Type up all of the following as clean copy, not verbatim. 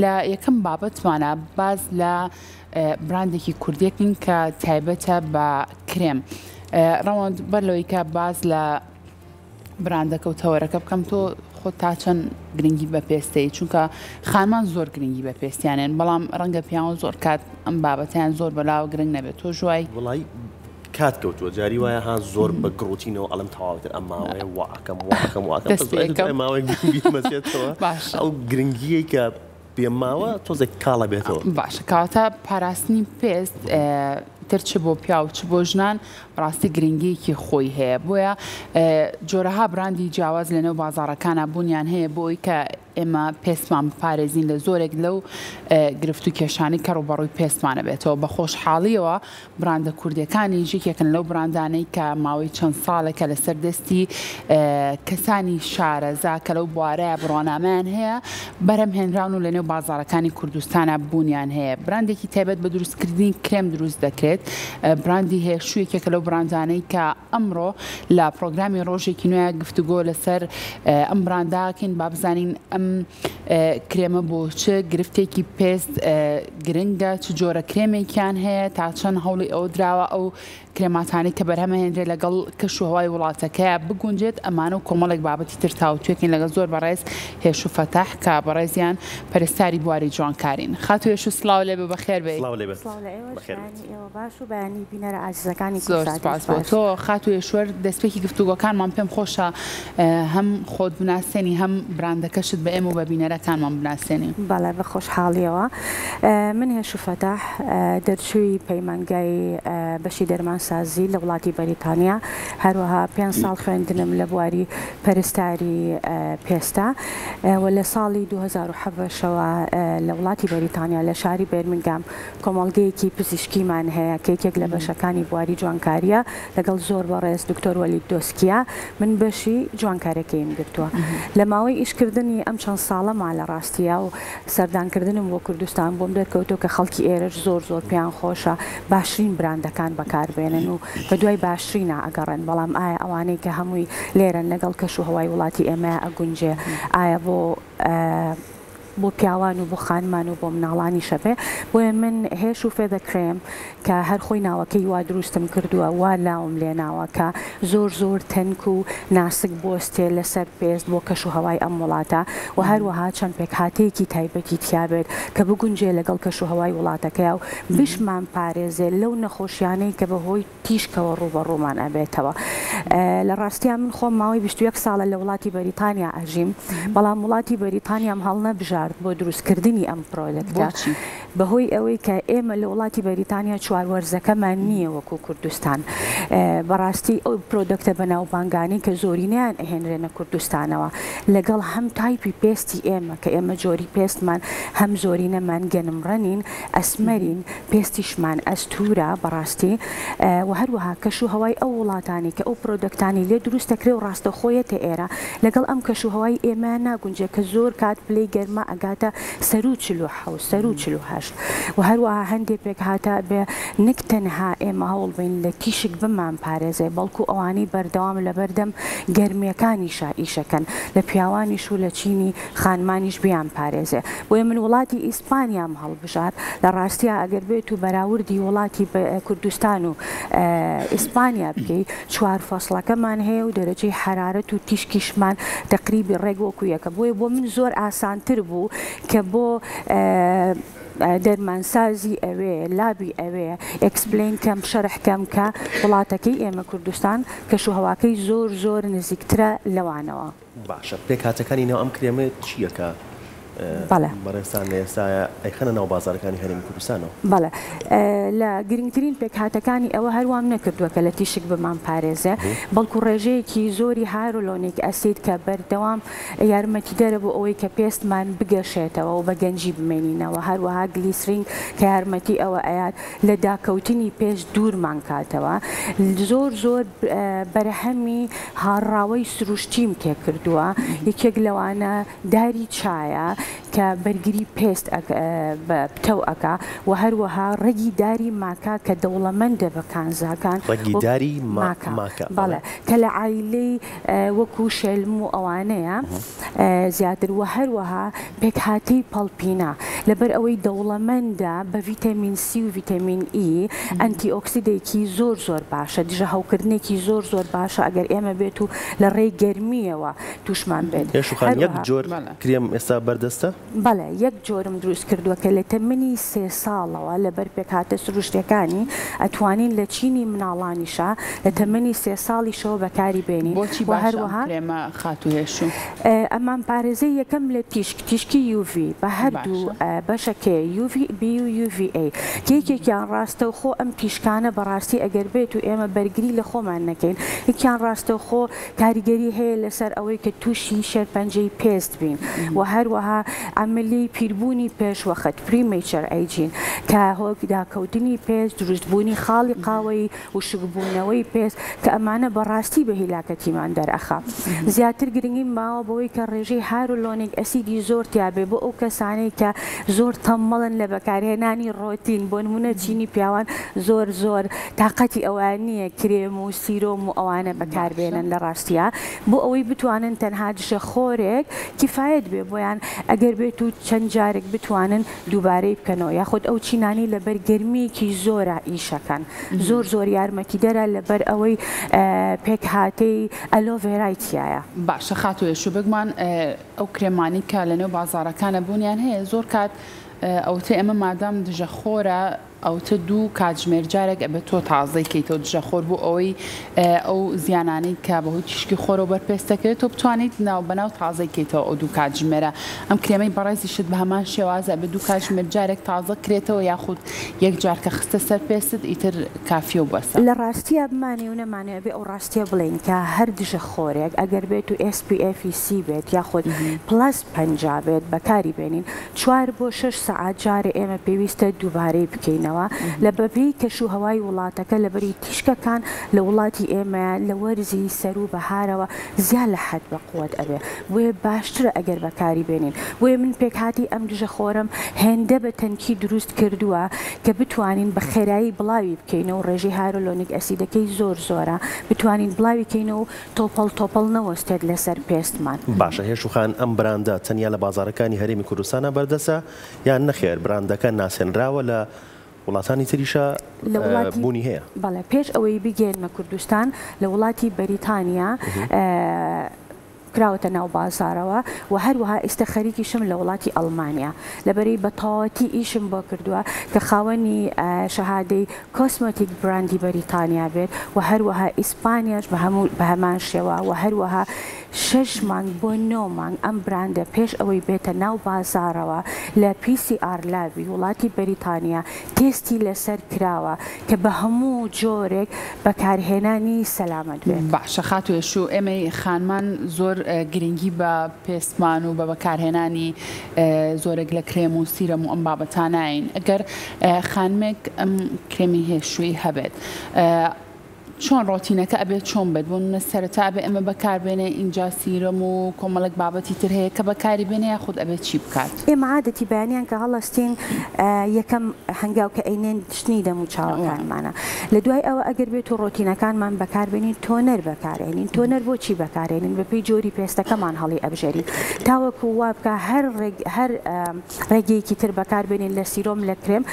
لە یەکەم بابەتمانە باز لە براندێکی کوردیەکین کە تایبەتە بە کرێم. ڕەوەند بەرلەوەی کە باز لە براندەکە و تەوەرەکە بکەم تۆ خۆت تا چەند گرنگی بە پێستەی چونکە خانمان زۆر گرنگی بە پێستیانێن بەڵام ڕەنگە پیاوە زۆر کات ئەم بابەتیان زۆر بەلاوە گرنگ نەبێت تۆ ژوای وڵی کات کەوتووە جاری وایە ها زۆر بە گڕوتینەوە ئەڵم تەواوتر ئەم ماوەیە واکەم ماوەمەسێتەوە ئەو گرنگیەی کە پێم ماوە تۆزێک کاڵە بێتەوە باشە کاتە پاراستنی پێست ترچ بۆ پیا و چ بۆ ژنان ڕاستی گرنگیەکی خۆی هەیە بۆیە جۆرەها براندی جیاواز لەنێو بازاڕەکانە بوونیان هەیە بۆی کە ئێمە پێستمان بپارێزین لە زۆرێک لەو گرفت و کێشانی کە ڕوبەڕووی پێستمانە بێتەوە بە خۆشحاڵیەوە براندە کوردیەکانی یەکێکن لەو براندانەی کە ماوەی چەند ساڵێکە لەسەر دەستی کەسانی شارەزا کە لەو بوارەیە بڕۆنامەیان هەیە بەرەم هێنراون و لەنێو بازاڕەکانی کوردستانە بوونیان هەیە براندێکی تایبەت بە دروستکردنی کرێم دروست دەکرێت براندی هەیە شوویەکێکە لەو براندانەی کە ئەمڕۆ لە پرۆگرامی ڕۆژێکی نوێ گفتوگۆ لەسەر ئەم برانداکەین با بزانین ئەم کرێمە بۆ چ گرفتێکی پێست گرنگە چ جۆرە کرێمێکیان هەیە تا چەند هەوڵی ئەو دراوە ئەو کرێماتانی کە بەرهەمە هێنرێت لەگەڵ کەش و هەوای وڵاتەکەیە بگونجێت ئەمانە و کۆمەڵێک بابەتی تر تاوتوێکین لەگەڵ زۆر بەڕێز هێش و فەتاح کە بەڕێزیان پەرستاری بواری جوانکارین خاتو هێش و سڵاو لێ بە بەخێر بێ باش و بەیانی بینەرە ئازیزەکانی زۆر سپاس بۆ تۆ خاتو هێشوەر دەستپێکی گفتوگۆکانمان پێم خۆشە هەم خۆت بناسێنی هەم براندەکەشت بە ئێمە و بە بینەرەکانمان بناسێنی بەڵێ بە خۆشحاڵیەوە من هێش و فەتاح دەرچووی پەیمانگای بەشی دەرمانسازی لە وڵاتی بەریتانیا هەروەها 5 ساڵ خوێندنم لە بواری پەرستاری پێستە و لە ساڵی 2007ەوە لە وڵاتی بەریتانیا لە شاری بێرمینگام کۆمەڵگەیەکی پزیشکیمان هەیە کە یەکێک لە بەشەکانی بواری جوانکاریە لەگەڵ زۆر بەڕێز دکتۆر وەلید دۆسکیە من بەشی جوانکارەکەیم گرتووە لە ماوەی ئیشکردنی ئەم چەند ساڵەما لە ڕاستیە و سەردانکردنم بۆ کوردستان بۆم دەرکەوتۆ کە خەڵکی ئێرەش زۆر پێیان خۆشە باشترین براندەکان بەکاربێنن و بە دوای باشترینە ئەگەڕێن بەڵام ئایا ئەوانەی کە هەمووی لێرەن لەگەڵ کەش و هەوای وڵاتی ئێمە ئەگونجێ ئایا بۆ پیاوان و بۆ خانمان و بۆ مناڵانی شەبێ بۆیە من هێش و فێدە کرێم کە هەر خۆی ناوەکەی وا دروستم کردووە وا لاوم لێناوە کە زۆر تەنک و ناسک بۆستێ لەسەر پێست بۆ کەش و هەوای ئەم وڵاتە و هەروەها چەند پێک هاتەیەکی تایبەتی تیابێت کە بگونجێ لەگەڵ کەش و هەوای وڵاتەکەیە و بشمان پارێزێ لەو نەخۆشیانەی کە بەهۆی تیشکەوە ڕوبەڕوومان ئەبێتەوە لە ڕاستیان من خۆم ماوەی 21 ساڵە لە وڵاتی بەریتانیا ئەژیم بەڵام وڵاتی بەریتانیام هەڵ نەبژار بۆ دروستکردنی ئەم پرۆدەکتە بەهۆی ئەوەی کە ئێمە لە وڵاتی بەریتانیا چواروەرزەکەمان نییە وەکو کوردستان بەڕاستی ئەو پرۆدەکتە بەناوبانگانی کە زۆرینیان ئەهێنرێنە کوردستانەوە لەگەڵ هەم تایپی پێستی ئێمە کە ئێمە جۆری پێستمان هەم زۆرینەمان گەنمڕەنین ئەسمەرین پێستیشمان ئەستورە بەڕاستی و هەروەها کەش و هەوای ئەو وڵاتانی کە ئەو پرۆدەکتانی لێ دروستەکرێ و ڕاستەخۆیەتە ئێرە لەگەڵ ئەم کەش و هەوای ئێمە ناگونجێ کە زۆر کات پلەی گەرمە ئەگاتە سەر و 48 و هەروەها هەندێک پێک هاتە بێ نەک تەنها ئێمە هەوڵ بین لە تیشک بمان پارێزێ بەڵکو ئەوانەی بەردەوام لە بەردەم گەرمیەکانیشە ئیشەکەن لە پیاوانیش و لە چینی خانمانیش بیان پارێزێ بۆیە من وڵاتی ئیسپانیام هەڵبژار لە ڕاستیە ئەگەر بێت و بەراوردی وڵاتی کوردستان و ئیسپانیا بکەی 4 فەسڵەکەمان هەیە و دەرەجەی حرارەت و تیشکیشمان تقریبی ڕێگوەکو یەکە بۆیە بۆ من زۆر ئاسانتر بوو کە بۆ دەرمانسازی ئەوێ لابی ئەوێ ئەکسپلین کەم شەرحکەم کە وڵاتەکەی ئێمە کوردستان کەش و هەواکەی زۆر نزیکترە لەوانەوە باشە پێک هاتەکانی ناو ئەم کرێمە چییەکە؟ بەڕێستان لە ئێستاە ئەیخەنە ناو بازارەکانی هەرێمی کوردستانەوە بەڵێ لە گرنگترین پێکهاتەکانی ئەوە هەروام نەکردووە کە لە تیشک بمان پارێزێ بەڵکو ڕێژەیەکی زۆری هایرۆلۆنیک ئەسید کە بەردەوام یارمەتی دەرە بۆ ئەوەی کە پێستمان بگەشێتەوە و بە گەنجی بمێنینەوە هەروەها گلیسرینگ کە یارمەتی ئەوە ئەیات لە داکەوتنی پێش دوورمان کاتەوە زۆر بەرهەمی هاڕاوەی سروشتیم تێکردووە یەکێک لەوانە داری چایە کە بەرگری پێست بتەو ئەکا و هەروەها ڕێگی داری ماکە کە دەوڵەمەندە بە کانزاکان ڕێگیداری ماکە بەڵێ کە لە عایلەی وەکو شێلم و ئەوانەیە زیاتر و هەروەها پێکهاتەی پەڵپینا لەبەر ئەوەی دەوڵەمەندە بە ڤیتامین سی و ڤیتامین ئی ئەنتی ئۆکسیدێکی زۆر باشە دژە هەوکردنێکی زۆر باشە ئەگەر ئێمە بێت و لە ڕێی گەرمیەوە تووشمان بێت. یەک جۆر کرێم ئێستا بەردەستە؟ بەڵێ یەک جۆرم دروست کردووە کە لە تەمەنی 3 ساڵەوە لەبەر پێکهاتە سروشتەکانی ئەتوانین لە چینی مناڵانیشە لە تەمەنی 3 ساڵیشەوە بەکاری بێنین. بۆچی هەروەها کرێمە خاتوهێشوو؟ ئەمان پارێزەی یەکەم لە تیشکی UV بە هەردوو بەشەکە UVB و UVA کێکێکیان ڕاستە و خۆ ئەم تیشکانە بەڕاستی ئەگەر بێت و ئێمە بەرگری لە خۆمان نەکەین یەکیان ڕاستە خۆ کاریگەری هەیە لەسەر ئەوەی کە تووشی شێرپەنجەی پێست بین و هەروەها عملی پیربوونی پێشوەخت پریمیچەر ئەیجین کە هۆک داکەوتنی پێست دروستبوونی خاڵی قاوەی و شکبوونەوەی پێست کە ئەمانە بەڕاستی بە هیلاکەتیمان دەرەخا. زیاتر گرنگی ماوە بەوەی کە ڕێژەی هایرولۆنیک ئەسیدی زۆر تیابێ بۆ ئەو کەسانەی کە زۆر تەمەڵن لە بەکارهێنانی ڕۆتین بۆ نمونە چینی پیاوان زۆر تااقەتی ئەوان نییە کرێم و سیرۆم و ئەوانە بەکاربێنن لە ڕاستیە بۆ ئەوەی بتوانن تەنها دژە خۆرێک کیفایەت بێ بۆیان ئەگەر بێت و چەند جارێک بتوانن دووبارەی بکەنەوە یاخود ئەو چینانی لەبەر گەرمیەکی زۆرە ئیشەکەن زۆر یارمەتی دەرە لەبەر ئەوەی پێکهاتەی ئەلۆڤێرایتیایە. باشە خاتوهێشوو بگمان ئەو کرێمانی کە لەنێو بازاڕەکانە بوونیان هەیە زۆر کات ئەوتە ئێمە مادام دژە خۆرە ئەوتە دوو کاتژمێر جارێک ئەبێ تۆ تازەی کەیتەوە دژە خۆر بوو ئەوەی ئەو زیانانەی کە بەهۆی تیشکی خۆرەوە بەرپێستەکەێت تۆ بتوانیت بەناو تازەی کەیتەوە ئەو دوو کاتژمێرە ئەم کرێمەی بەڕێزیشت بە هەمان شێوازە بە دوو کاتژمێر جارێک تازە کرێتەوە یاخود یەک جار کە خستە سەر پێست ئیتر کافیە و بەسە. لە ڕاستیە بمانێ و نەمانێ بێ ئەو ڕاستیە بڵێن کە هەر دژە خۆرێک ئەگەر بێت و SPF بێت یاخود +50 بێت بەکاری بێنین 4 بۆ 6 سەعات جارێ ئێمە پێویستە دووبارەی بکەینەوە لە بەپێی کەشوهەوای وڵاتەکە لەبەری تیشکەکان لە وڵاتی ئێمە لە وەرزی سەر و بەهارەوە زیاد لە حەد بە قووەت ئەبێ بۆیە باشترە ئەگەر بەکاری بێنین بۆیە من پێکهاتی ئەم دژە خۆرم هێندە بە تەنکی دروست کردووە کە بتوانین بە خێرایی بڵاوی بکەینەوە ڕێژەی هایرولۆنیک ئەسیدەکەی زۆرە بتوانین بڵاوی بکەینەوە تۆپەڵ نەوەستێت لەسەر پێستمان. باشە هێشوخان ئەم براندە تەنیا لە بازارەکانی هەرێمی کوردستانە بەردەسە یان نەخێر براندەکە ناسێنراوە لە وڵاتانی تریشە بوونی هەیە؟ بەڵێ پێش ئەوەی بگەێنمە کوردستان لە وڵاتی بەریتانیا کراوەتە ناو بازارەوە و هەروەها ئێستا خەریکیشم لە وڵاتی ئەڵمانیا لەبەری بە تەواوەتی ئیشم بۆ کردووە کە خاوەنی شەهادەی کۆسمۆتیک براندی بەریتانیا بێت و هەروەها ئیسپانیاش بە هەمان شێوە و هەروەها 6 مانگ بۆ 9 مانگ ئەم براندە پێش ئەوەی بێتە ناو بازارەوە لە PCR لابی وڵاتی بەریتانیا تێستی لەسەر کراوە کە بە هەموو جۆرێک بەکارهێنانی سەلامەت بێت. باشە خاتوهێشوو ئێمەی خانمان زۆر گرنگی بە پێستمان و بە بەکارهێنانی زۆرێک لە کرێم و سیرەم و ئەم بابەتانین ئەگەر خانمێک ئەم کرێمی هێشووی هەبێت چۆن ڕۆتینەکە ئەبێت چۆن بێت بۆ سەرەتا بێ ئەمە بەکاربێنێ اینجا سیرەم و کۆمەڵک بابەتی تر هەیە کە بەکاری بێنێ یاخود ئەبێت چی بکات؟ ئێمە عادەتی بەیانیان کە هەڵەستین یەکەم هەنگاو کە ئەینێن شتنی دەم و چاوەکانمانە لە دوای ئەوە ئەگەر بێت و ڕۆتینەکانمان بەکاربێنین تۆنەر بەکارێنین تۆنەر بۆچی بەکارێنین بەپێی جۆری پێستەکەمان هەڵی ئەبژێرین تاوەکو وا بکە هەر ڕێگەیەکی تر بەکاربێنین لە سیرۆم لە کرێم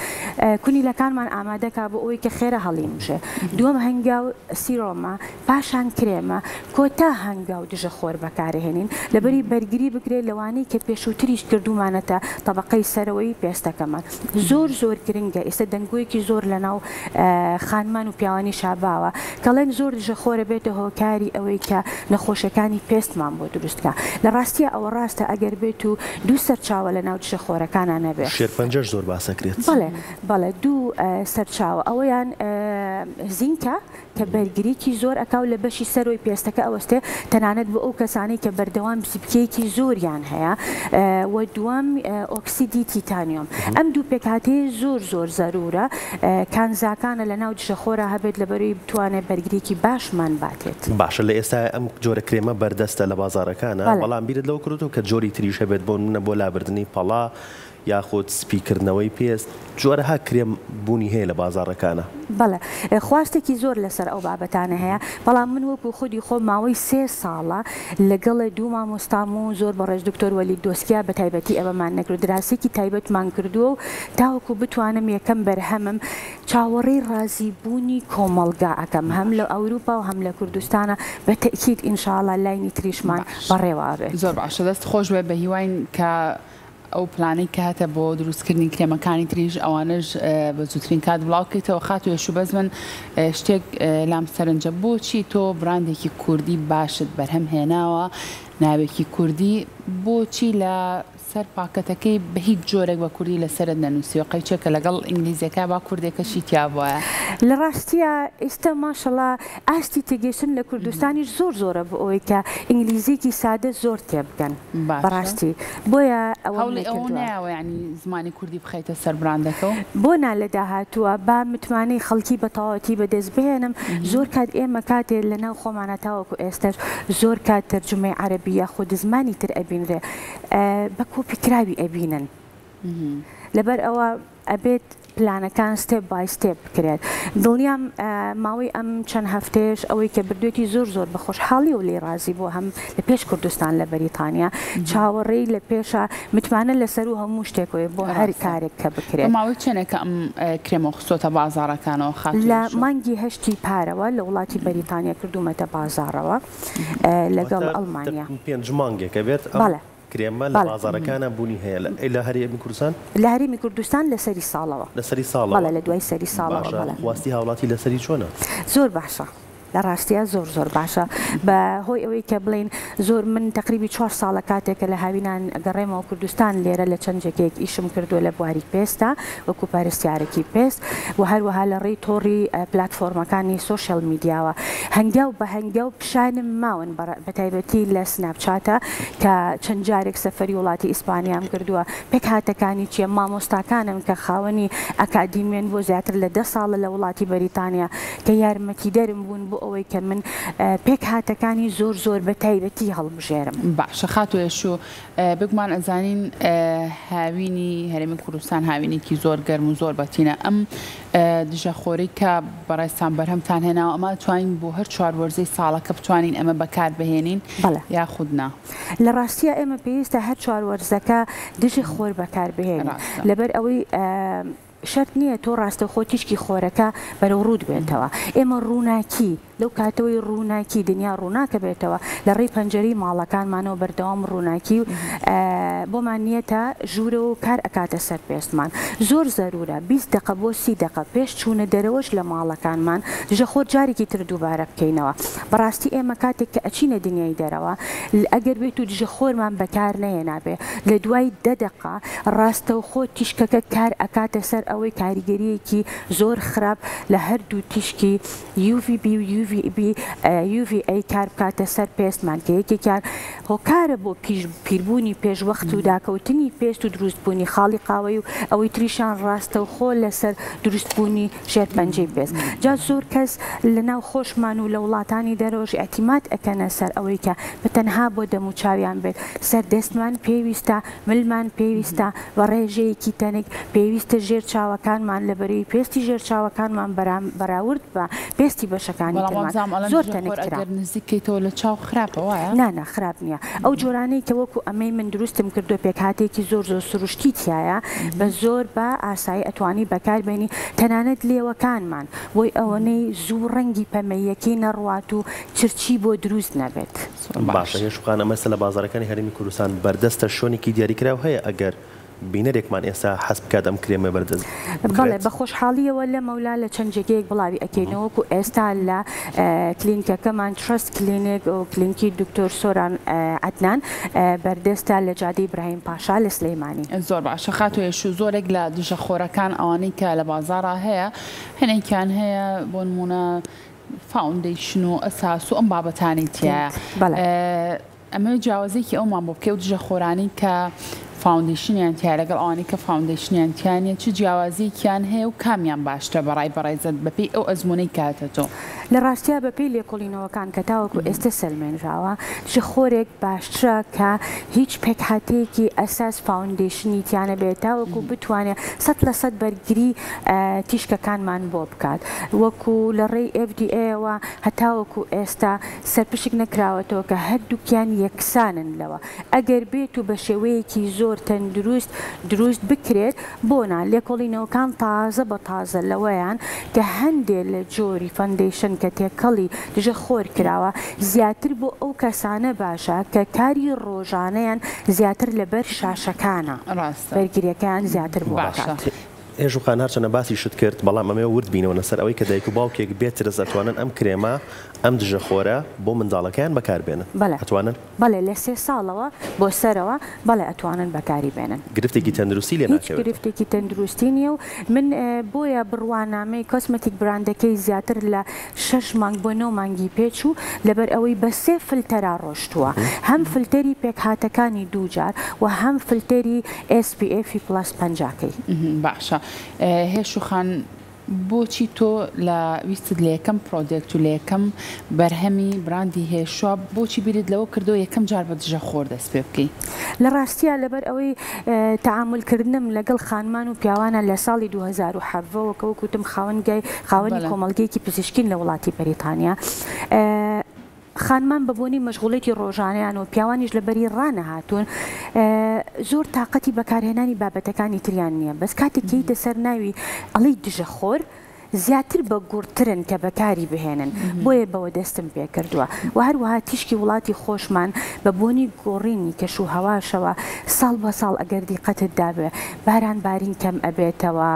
کونیلەکانمان ئامادەکا بۆ ئەوەی کە خێرە هەڵیمژێ. دووەم هەنگاو سیرۆمە پاشان کرێمە کۆتا هەنگاو دژە خۆر بەکارهێنین لەبەری بەرگری بگرێت لەوانەی کە پێشووتریش کردومانەتە تەبقەی سەرەوەی پێستەکەمان زۆر گرنگە ئێستا دەنگۆیەکی زۆر لە ناو خانمان و پیاوانی شاباوە کەڵێن زۆر دژە خۆرە بێتە هۆکاری ئەوەی کە نەخۆشەکانی پێستمان بۆ دروستکە لە ڕاستیە ئەوە ڕاستە ئەگەر بێت و دوو سەرچاوە لە ناو دژە خۆرەکانە نەبێت شێرپەنجەش زۆر باسەکرێت بەڵێ دوو سەرچاوە ئەوەیان زینکە کە بەرگریکی زۆر ئەکاو لە بەشی سەرۆی پێستەکە ئەوەستێ تەنانەت بۆ ئەو کەسانی کە بەردەوام بکەیەکی زۆریان هەیە و دووەم ئۆکسیدی تیتانیۆم ئەم دوو پێکهاتەیە زۆر زەرورە کانزاکانە لە ناو دژەخۆرە هەبێت لەبەرەوەی بتوانێت بەرگریکی باشمان باتێت. باشە لە ئێستا ئەم جۆرە کرێمە بەردەستە لە بازارەکانە بەڵام بیرت لەو کردو کە جۆری تریش هەبێت بۆ منە بۆ لابردنی پەڵا یاخود سپیکردنەوەی پێست جۆرەها کرێم بوونی هەیە لە بازارەکانە. بەڵێ خواستێکی زۆر لەسەر ئەو بابەتانە هەیە بەڵام من وەکو خودی خۆ ماوەی 3 ساڵە لەگەڵ دوو مامۆستام و زۆر بەڕێز دکتۆر وەلی دۆسکیا بە تایبەتی ئەوەمان نەکرد دراسێکی تایبەتمان کردووە و تاوەکو بتوانم یەکەم بەرهەمم چاوەڕێی ڕازیبوونی کۆمەڵگا ئەەکەم هەم لە ئەوروپا و هەم لە کوردستانە بە تەکید ئینشاءڵڵا لای تریشمان بەڕێوە بێت. زۆر باشە دەست خۆش بێ بە هیواین کە ئەو پلانەی کە هاتە بۆ دروستکردنی کرێمەکانی تریژ ئەوانش بە زووترین کات بڵاوکەیتەوە خاتوێ شوبەز من شتێک لام سەرنجە بۆچی تۆ براندێکی کوردی باشت بەرهەم هێناوە ناوێکی کوردی بۆچی لە سەر پاکەتەکەی بە هیچ جۆرێک بە کوردی لەسەرت نەنووسی و قەیچێکە لەگەڵ ئینگلیزیەکە با کوردێکەشی تیا بووە لە ڕاستیە ئێستا ماشەڵا ئاستی تێگەیشتن لە کوردستانیش زۆرە بۆ ئەوەی کە ئینگلیزیێکی سادە زۆر تێبگەن بەڕاستی بۆیە ئەو نایەوە ینی زمانی کوردی بخەیتە سەر براندەکە بۆ نا لە داهاتووە با متمانەی خەڵکی بە تەواوەتی بەدەست بهێنم زۆر کات ئێمە کاتێ لەناو خۆمانە تاوەکو ئێستش زۆر کات تەرجمەی عەرەبی یاخود زمانی تر ئەبینرێ بە کۆپیکراوی ئەبینن لەبەر ئەوە ئەبێت پلانەکان ستێپ بای ستێپ بکرێت دڵنیام ماوەی ئەم چەند هەفتەیەش ئەوەی کە بردوێتی زۆر بە خۆشحاڵی و لێ ڕازی بۆ هەم لە پێش کوردستان لە بەریتانیا چاوەڕێی لە پێشە متمانە لەسەر و هەموو شتێکۆی بۆ هەر کارێک کە بکرێت. ماوەی چەندێکە ئەم کرێمە خستۆتە بازارەکانەوە خات لە مانگی هەشتی پارەوە لە وڵاتی بەریتانیا کردومەتە بازارەوە لەگەڵ ئەڵمانیا 5 مانگێکە بێت کرێمە لە بازارەکانە بوونی هەیە لە هەرێمی کوردستان لە هەرێمی کوردستان لەسەری ساڵەوە لەسەری ساڵەوە بەڵێ لە دوای سەری ساڵەوە واستی هاوڵاتی لەسەری چۆنە زۆر باشە لە ڕاستیە زۆر باشە بە هۆی ئەوەی کە بڵین زۆر من تقریبی 4 ساڵە کاتێکە لە هاوینان گەڕێمەوە کوردستان لێرە لە چەند جێگەیەک ئیشم کردووە لە بواری پێستە وەکو پارێستیارێکی پێست و هەروەها لە ڕێی تۆڕی پلاتفۆرمەکانی سۆشیال میدیاوە هەنگاو بە هەنگاو پیشانم ماون بە تایبەتی لە سناپچاتە کە چەند جارێک سەفەری وڵاتی ئیسپانیام کردووە پێک هاتەکانی چیە مامۆستاکانم کە خاوەنی ئەکادیمێن بۆ زیاتر لە 10 ساڵە لە وڵاتی بەریتانیا کە یارمەتی دەرم بوون بۆ ئەوەی کە من پێک هاتەکانی زۆر بە تایبەتی هەڵبژێرم. باشە خاتوێش و بگومان ئەزانین هاوینی هەرێمی کوردستان هاوینێکی زۆر گەرم و زۆر بەتینە ئەم دژەخۆری کە بەڕێستان بەرهەمتان هێناوە ئەمە توانین بۆ هەر 4 وەرزەی ساڵەکە بتوانین ئەمە بەکار بهێنین یاخودنا لە ڕاستیە ئێمە پێویستە هەر 4 وەرزەکە دژی خۆر بەکار بهێنین لەبەر ئەوەی شەرت نییە تۆ ڕاستەخۆ تیشکی خۆرەکە بەرەو ڕوود بێتەوە ئێمە ڕووناکی لەو کاتەوەی ڕووناکی دنیا ڕووناکە بێتەوە لە ڕێی پەنجەری ماڵەکانمانەوە بەردەوام ڕووناکی بۆمان نیەتە ژوورە و کار ئەکاتە سەر پێستمان زۆر زەرورە 20 دقە بۆ 30 دقە پێش چوونە دەرەوەش لە ماڵەکانمان دژەخۆر جارێکی تر دووبارە بکەینەوە بەڕاستی ئێمە کاتێک کە ئەچینە دنیای دەرەوە ئەگەر بێت و دژەخۆرمان بەکار نەهێنابێ لە دوای 10 دقە ڕاستەوخۆ تیشکەکە کار ئەکاتە سەر ئەوەی کاریگەریەکی زۆر خراپ لە هەردوو تیشکی UVB و UVA کار بکاتە سەر پێستمان کە یەکێکیان هۆکارە بۆ پیربوونی پێشوەخت و داکەوتنی پێست و دروستبوونی خاڵی قاوەی و ئەوەی تریشان ڕاستەوخۆ لەسەر دروستبوونی ژێرپەنجەی پێست جا زۆر کەس لە ناو خۆشمان و لە وڵاتانی دەرەوەش ئەتیمات ئەکەنە سەر ئەوەی کە بەتەنها بۆ دەموچاویان بێت سەر دەستمان پێویستە ملمان پێویستە بە ڕێژەیەکی تەنێک پێویستە ژێر چاوەکانمان لەبەرەوەی پێستی ژێر چاوەکانمان بەراورد بە پێستی بەشەکانی زۆر تەنێکتر نزیکەیتەوە لە چاو خراپەوە نانا خراپ نییە ئەو جۆرانەی کە وەکو ئەمەی من دروستم کردو پێکهاتێکی زۆر سروشتی تایە بە زۆر بە ئاسایی ئەتوانی بەکاربێنی تەنانەت لێوەکانمان بۆی ئەوەنەی زوو ڕەنگی پەمەیەکی نەڕوات و چرچی بۆ دروست نەبێت. باشە هێشوقانە مەسە لە بازارەکانی هەرێمی کوردستان بەردەستە شۆنێکی دیاریکراو هەیە ئەگەر بینەرێکمان ئێستا حەز بکات ئەم کرێمە بەردەست بەڵێ بە خۆشحاڵیەوە لە مەولا لە چەند جێگەیەک بڵاوی ئەکەینەوەکو ئێستا لە کلینیکەکەمان ترست کلینیک و کلینیکی دکتۆر سۆران عەدنان بەردەستە لە جادەی ئیبراهیم پاشا لە سلەیمانی. زۆر باشە خاتوێش و زۆرێک لە دژەخۆرەکان ئەوانەی کە لە بازاڕا هەیە هەنێکیان هەیە بۆ نمونە فاوندیشن و ئەساس و ئەم بابەتانی تایە. ئەمە جیاوازێکی ئەومان بۆ بکە و دژەخۆرانی کە فاوندیشنیان تیا لەگەڵ ئەوانەی کە فاوندیشنیان تیانە چ جیاوازیەکیان هەیە و کامیان باشترە بەڕێزت بەپێی ئەو ئەزمونەی کاتە تۆ. لە ڕاستیا بەپێی لێکۆڵینەوەکان کە تاوەکو ئێستا سەلمێنراوە دژەخۆرێک باشترە کە هیچ پێکهاتەیەکی ئەساس فاوندیشنی تیانە بێت تاوەکو بتوانێت 100% بەرگری تیشکەکانمان بۆ بکات وەکو لە ڕێی FDA-ەوە هەتاوەکو ئێستا سەرپشک نەکراوەتەوە کە هەردووکیان یەکسانن لەوە ئەگەر بێت و بە شێوەیەکی زۆر تەندروست دروست بکرێت بۆنا لێکۆڵینەوەکان تازە بە تازە لەوەیان کە هەندێک لە جۆری فاندیشن کە تێکەڵی دژەخۆر کراوە زیاتر بۆ ئەو کەسانە باشە کە کاری ڕۆژانەیان زیاتر لەبەر شاشەکانە بەرگریەکان زیاتر بۆ باشات. هێژوخان هەرچەنە باسی شت کرد بەڵام ئەمێ ورد بینەوە سەر ئەوەی کە دایک و باوکێک بێترە ئەتوانن ئەم کرێمە ئەم دژەخۆرە بۆ منداڵەکەیان بەکاربێنن ئەتوانن بەڵێ لە 3 ساڵەوە بۆ سەرەوە بەڵێ ئەتوانن بەکاری بێنن گرفتێکی تەندروستی لێ ناکەوێت گرفتێکی تەندروستی نیە و من بۆیە بڕوانامەی کۆسمەتیک براندەکەی زیاتر لە 6 مانگ بۆ 9 مانگی پێچ و لەبەر ئەوەی بە 3 فلتەرا ڕۆشتووە هەم فلتەری پێکهاتەکانی دووجار و هەم فلتەری SPF+ 50کەی. باشە هێشوخان بۆچی تۆ لە ویستت لە یەکەم پرۆدێکت و لە یەکەم بەرهەمی براندی هێشوە بۆچی بیرت لەوە کردو یەکەم جار بە دژەخۆر دەست پێ بکەی؟ لە ڕاستیە لەبەر ئەوەی تەعاملکردنم لەگەڵ خانمان و پیاوانە لە ساڵی 2007ەوە کە وەکوتم خاوەنی کۆمەڵگەیەکی پزیشکین لە وڵاتی بەریتانیا خانمان بەبوونی مەشغوڵێتی ڕۆژانەیان و پیاوانیش لەبەری ڕانەهاتوون زۆر تااقەتی بەکارهێنانی بابەتەکانی تریان نییە بەس کاتێکی دەسەر ناوی ئەڵی دژەخۆر زیاتر بە گورترن کە بەکاری بهێنن بۆیە بەوە دەستم پێ کردووە و هەروەها تیشکی وڵاتی خۆشمان بە بۆنی گۆڕینی کەش و هەواشەوە ساڵ بە ساڵ ئەگەر دیقەتت دابێ باران بارین کەم ئەبێتەوە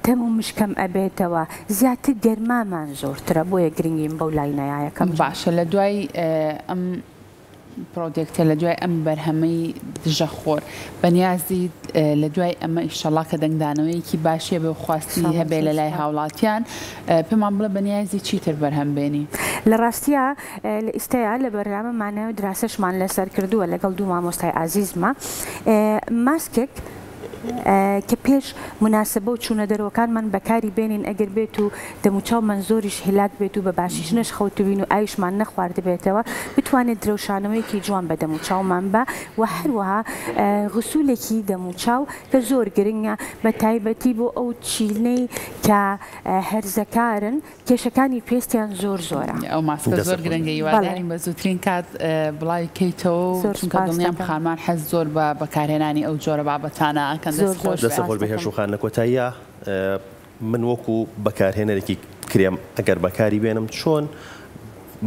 تەم و مشکەم ئەبێتەوە زیاتر گەرمامان زۆرترە بۆیە گرنگیم بەو لاینایەکەم. باشە لە دوای ئەم پرۆدێکتە لە دوای ئەم بەرهەمەی دژەخۆر بەنیازی لە دوای ئەمە ئیشەڵا کە دەنگدانەوەیکی باشیە بە خواستی هەبێ لە لای هاوڵاتیان پێمان بڵە بەنیازی چیتر بەرهەمبێنی؟ لە ڕاستیە لە ئیستەیە لە بەرنامەمانە دراسەشمان لەسەر کردووە لەگەڵ دوو مامۆستای عزیزمە ماسکێک کە پێش مناسبە و چوونە دەرەوەکانمان بەکاری بێنین ئەگەر بێت و دەموچاومان زۆریش هیلاک بێت و بە باشیش نەش خەوتبین و ئایشمان نەخوارد بێتەوە بتوانێت درەوشانەوەیکی جوان بە دەموچاومان بە و هەروەها غسوولێکی دەموچاو کە زۆر گرنگە بە تایبەتی بۆ ئەو چیلنەی کە هەرزەکارن کێشەکانی پێستیان زۆر زۆرە. ئەو ماسکە زۆر گرنگە هیوادارین بە زووترین کات بڵاوی کەیتەوە چونکە دڵنیام خانمان حەز زۆر بە بەکارهێنانی ئەو جۆرە بابەتانە ئەکەن دەستەخۆش بە هێشوخان لە کۆتاییە من وەکو بەکارهێنەرێکی کرێم ئەگەر بەکاری بێنم چۆن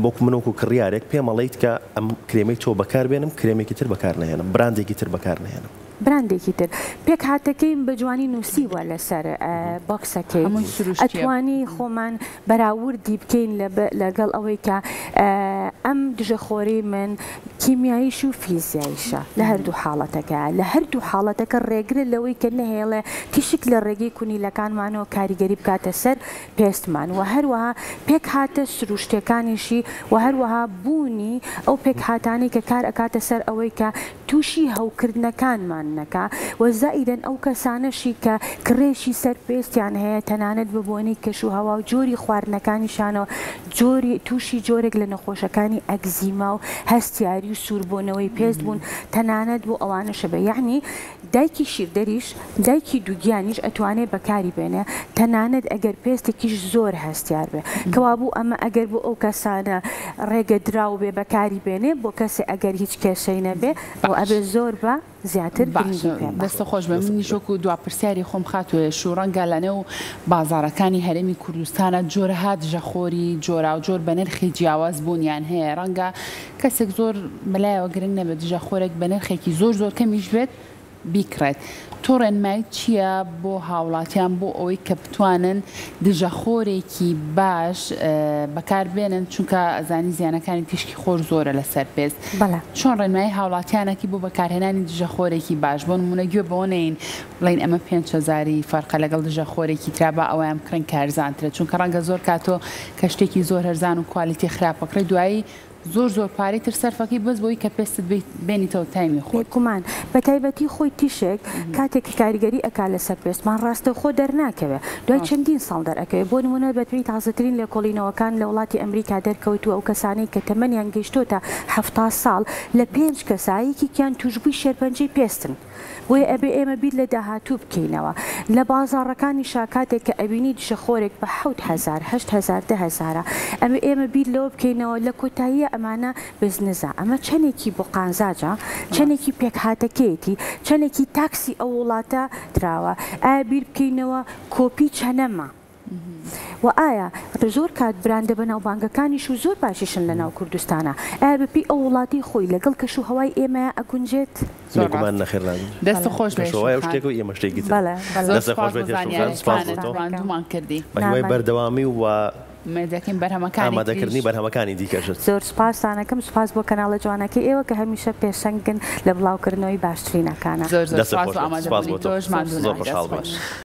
بۆکو من وەکو کڕیارێک پێم ئەڵێیت کە ئەم کرێمەی تۆ بەکار بێنم کرێمێکی تر بەکار نهێنم براندێکی تر بەکار نهێنم براندێکی تر پێک هاتەکەیم بە جوانی نووسیوە لەسەر بۆکسەکەی ئەتوانی خۆمان بەراوردی بکەین لەگەڵ ئەوەی کە ئەم دژەخۆری من کیمیاییش و فیزیاییشە لە هەردوو حاڵەتەکە لە هەردوو حاڵەتەکە ڕێگرە لەوەی کە نەهێڵێ تیشک لە ڕێگەی کونیلەکانمانەوە کاریگەری بکاتە سەر پێستمان و هەروەها پێک هاتە سروشتەکانیشی و هەروەها بوونی ئەو پێک هاتانی کە کار ئەکاتە سەر ئەوەی کە تووشی هەوکردنەکانمان نەکا و زائیدەن ئەو کەسانەشی کە کڕێشی سەر پێستیان هەیە تەنانەت ببوونی کەش و هەوا و جۆری خواردنەکانیشانەوە تووشی جۆرێک لە نەخۆشەکانی ئەگزیما و هەستیاری و سووربوونەوەی پێست بوون تەنانەت بۆ ئەوانەشە بە یعنی دایکی شیردەریش دایکی دووگیانیش ئەتوانێت بەکاری بێنێ تەنانەت ئەگەر پێستێکیش زۆر هەستیار بێ کەوابوو ئەمە ئەگەر بۆ ئەو کەسانە ڕێگە دراو بێ بەکاری بێنێ بۆ کەسێ ئەگەر هیچ کێشەی نەبێ بۆ ئەبێ زۆر بە زیاتر دەستە خۆش بە منی شۆک و دواپرسیاری خۆم خاتوێ شوڕەنگە لەنێو بازارەکانی هەرێمی کوردستانە جۆرەها دژەخۆری جۆرا و جۆر بە نرخی جیاواز بوونیان هەیە ڕەنگە کەسێک زۆر بەلایەوە گرنگ نەبێت دژەخۆرێک بە نرخێکی زۆر کەمیش بێت بیکڕێت. تۆ ڕێنمایی چییە بۆ هاوڵاتیان بۆ ئەوەی کە بتوانن دژەخۆرێکی باش بەکاربێنن چونکە ئەزانی زیانەکانی تیشکی خۆر زۆرە لەسەر پێست. چۆن ڕێنمایی هاوڵاتیانەکی بۆ بەکارهێنانی دژەخۆرێکی باش بۆ نمونە گوێ بەوە نین بڵین ئەمە 5,000 فەرقە لەگەڵ دژەخۆرێکی ترا بە ئەویان بکڕن کارزانترە چونکە ڕەنگە زۆر کاتۆ کە شتێکی زۆر هەرزان و کوالیتی خراپەکڕی دوایی زۆر پارەی تر سەرفەکەی بەس بۆی کە پێست بێنیتەوە تایمی خۆ بێگومان بە تایبەتی خۆی تیشێک کاتێکی کاریگەری ئەکا لەسەر پێستمان ڕاستە خۆ دەرناکەوێت دوای چەندین ساڵ دەرەکەوێت بۆ نمونە بەتوی تازەترین لێکۆڵینەوەکان لە وڵاتی ئەمریکا دەرکەوتووە ئەو کەسانەی کە تەمەنیان گەیشتۆتە 70 ساڵ لە 5 کەسایەکی کیان توشبووی شێرپەنجەی پێستن. بۆیە ئەبێ ئێمە بیر لە داهاتوو بکەینەوە لە بازاڕەکانی شاکاتێک کە ئەبینی دژەخۆرێک بە 7,000 8,000 10,000 ئێمە بیر لەوە بکەینەوە لە کۆتاییە ئەمانە بزنزە ئەمە چەندێکی بۆ قانزاجە چەندێکی پێکهاتەکەیەتی چەندێکی تاکسی ئەو وڵاتە دراوە ئایا بیر بکەینەوە کۆپی چەنەمە. و ئایا زۆر کات براندە بەناوبانگەکانیش و زۆر باشیشن لە ناو کوردستانە ئایا بپی ئەو وڵاتی خۆی لەگەڵ کەش و هەوای ئێمە ئەگونجێت زۆرمان نەخێران دەست خۆش شتێک و ئێمە شتێکی ڕاندومان کردی بەهۆی بەردەوامی و مێدەکەین بەرهەمەکانی ئامادەکردنی بەرهەمەکانی دیکەشت. زۆر سپاسانەکەم سپاس بۆ کەناڵە جوانەکەی ئێوە کە هەمیشە پێشەنگن لە بڵاوکردنەوەی باشترینەکانە. زۆر سپاس بۆ ئامادەبوونی تۆش ماندوو.